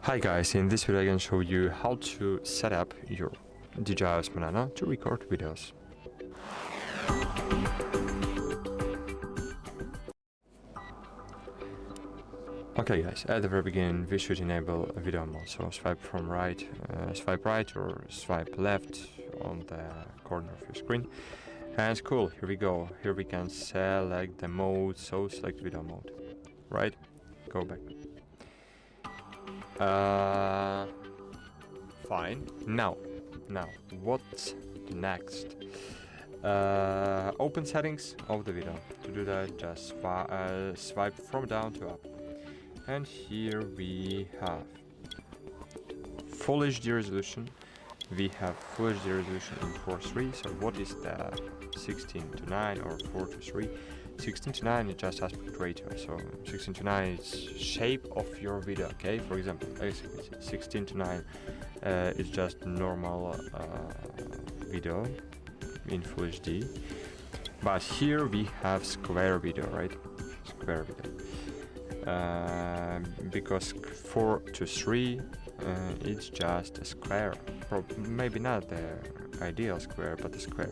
Hi guys, in this video I can show you how to set up your DJI Osmo Nano to record videos. Okay guys, at the very beginning we should enable a video mode, so swipe right or swipe left on the corner of your screen. And cool, here we go. Here we can select the mode, so select video mode, right? Go back. Fine. Now, what's next? Open settings of the video. To do that, just swipe from down to up. And here we have Full HD resolution. We have Full HD resolution in 4:3. So what is the 16:9 or 4:3? 16:9 is just aspect ratio. So 16:9 is shape of your video. Okay, for example, 16:9 is just normal video in Full HD. But here we have square video, right? Square video. Because 4:3 it's just a square. Maybe not the ideal square, but a square.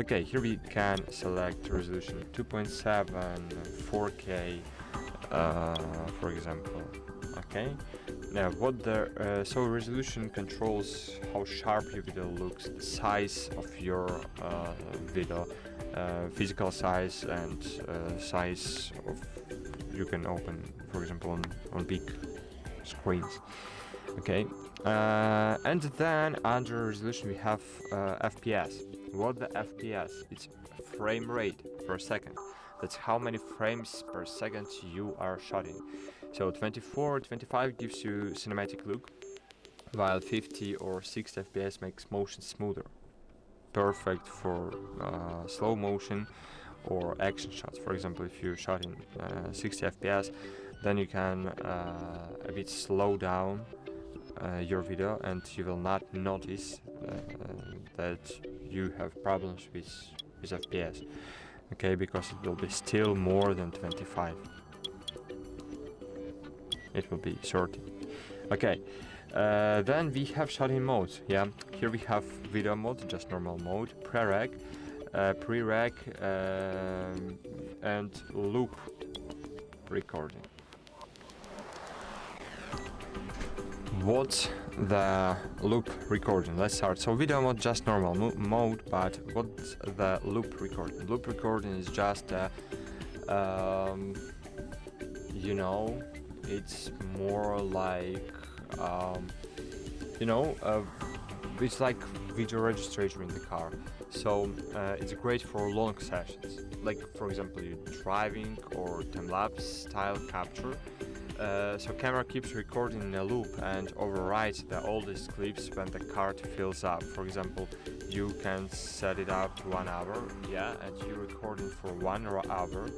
Okay, here we can select resolution 2.7, 4K, for example. Okay. Now, so resolution controls how sharp your video looks, the size of your video, physical size and size of you can open, for example, on big screens. Okay, and then under resolution we have FPS. What the FPS? It's frame rate per second. That's how many frames per second you are shooting. So 24, 25 gives you cinematic look, while 50 or 60 FPS makes motion smoother. Perfect for slow motion or action shots. For example, if you shot in 60 FPS, then you can a bit slow down your video, and you will not notice that you have problems with FPS. Okay, because it will be still more than 25. It will be 30. Okay, then we have shotting modes. Yeah, here we have video mode, just normal mode, pre-rec, and loop recording. What's the loop recording? Let's start. So video mode, just normal mode, but what's the loop recording? Loop recording is just it's more like it's like video registration in the car. So it's great for long sessions, like for example you're driving or time-lapse style capture. So camera keeps recording in a loop and overrides the oldest clips when the card fills up. For example, you can set it up to 1 hour, yeah, and you're recording for 1 hour.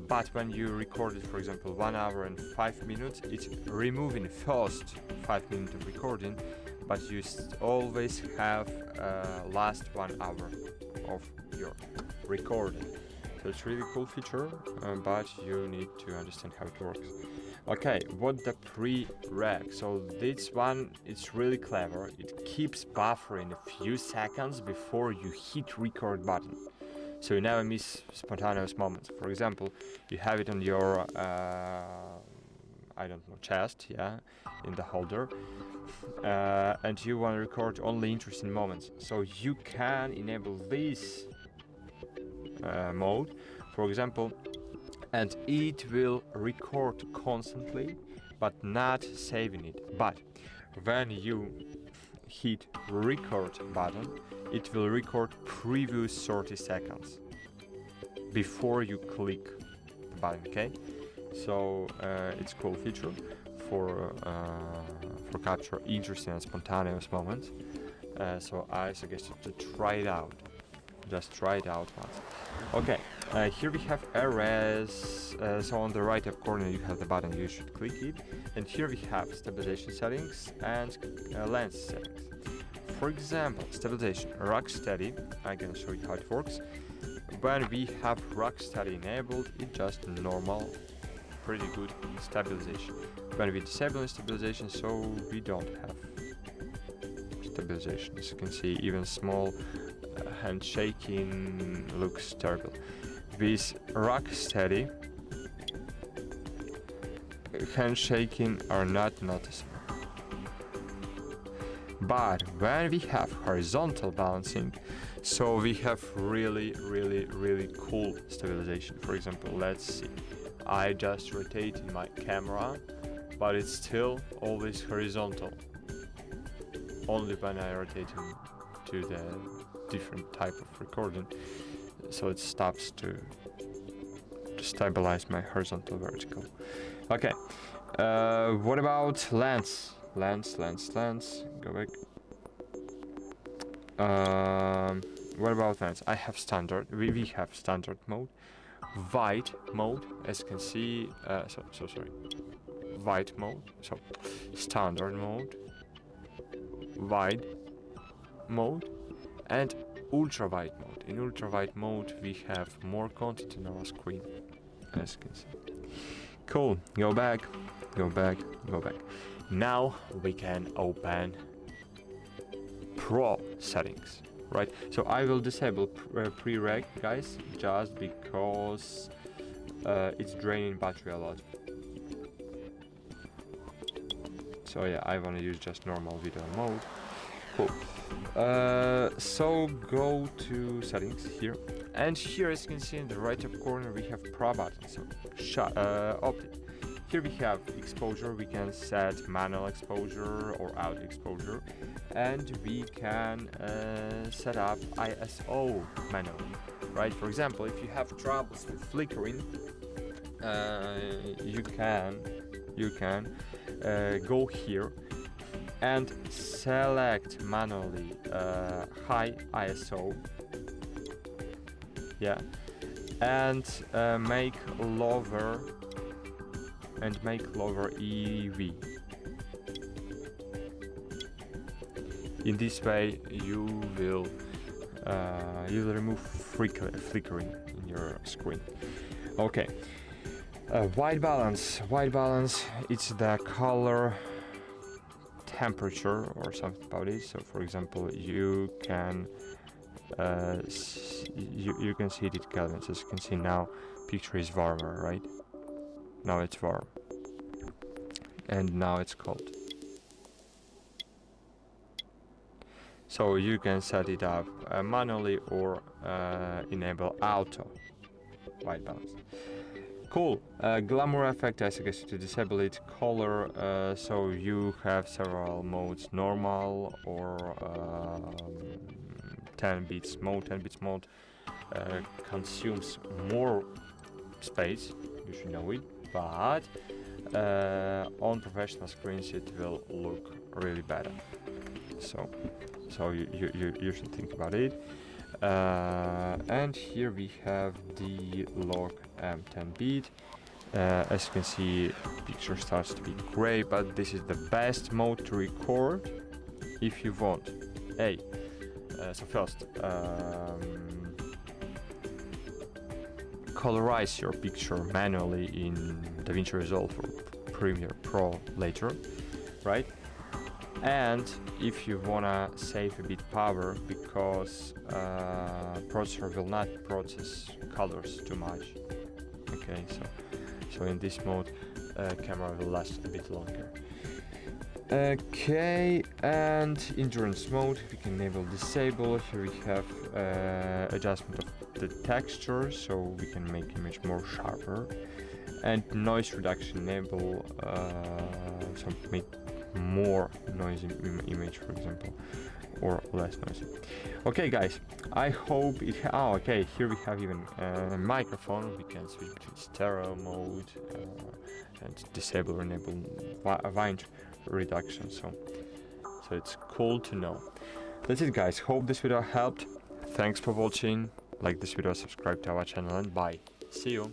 But when you record it, for example, 1 hour and 5 minutes, it's removing first 5 minutes of recording, but you always have last 1 hour of your recording. So it's really cool feature, but you need to understand how it works. Okay, what the pre-rec? So this one, it's really clever. It keeps buffering a few seconds before you hit record button. So you never miss spontaneous moments. For example, you have it on your, chest, yeah, in the holder, and you want to record only interesting moments. So you can enable this mode, for example, and it will record constantly, but not saving it. But when you hit record button, it will record previous 30 seconds before you click the button. Okay, so it's a cool feature for capture interesting and spontaneous moments. So I suggest you to try it out. Just try it out once. Okay, here we have errors. So on the right up corner you have the button, you should click it. And here we have stabilization settings and lens settings. For example, stabilization, rock steady. I'm gonna show you how it works. When we have rock steady enabled, it's just normal, pretty good stabilization. when we disable stabilization, so we don't have stabilization. As you can see, even small hand shaking looks terrible. With rock steady, hand shaking are not noticeable. But when we have horizontal balancing, so we have really cool stabilization. For example, let's see, I just rotated my camera, but it's still always horizontal. Only when I rotate to the different type of recording, so it stops to stabilize my horizontal vertical. Okay, what about lens? Lens, go back. What about lens? I have standard, we have standard mode, wide mode, as you can see, sorry, wide mode, so standard mode, wide mode, and ultra wide mode. In ultra wide mode we have more content on our screen, as you can see. Cool, go back. Now we can open Pro settings, right? So I will disable pre-reg, guys, just because it's draining battery a lot. So yeah, I want to use just normal video mode. Cool. So go to settings here, and here, as you can see in the right top corner, we have Pro button. So optic. Here we have exposure. We can set manual exposure or auto exposure, and we can set up ISO manually, right? For example, if you have troubles with flickering, you can go here and select manually high ISO, yeah, and make lower EV. In this way you will remove flickering in your screen. Okay, white balance, it's the color temperature or something about it. So for example, you can you can see it Kelvins. As you can see now, picture is warmer, right? Now it's warm, and now it's cold. So you can set it up manually or enable auto white balance. Cool. Glamour effect, I suggest you to disable it. Color, so you have several modes, normal or 10 bits mode. 10 bits mode consumes more space, you should know it, but on professional screens it will look really better. So you should think about it. And here we have the log M10 bit. As you can see, picture starts to be gray, but this is the best mode to record if you want. So first, colorize your picture manually in DaVinci Resolve or Premiere Pro later, right? And if you wanna save a bit power, because processor will not process colors too much. Okay, so in this mode, camera will last a bit longer. Okay, and endurance mode we can enable disable. Here we have adjustment of the texture, so we can make image more sharper, and noise reduction enable, so make more noisy image, for example, or less noisy. Okay guys, I hope it okay, here we have even a microphone. We can switch between stereo mode and disable or enable wind reduction, so it's cool to know. That's it guys, hope this video helped. Thanks for watching, like this video, subscribe to our channel, and bye. See you.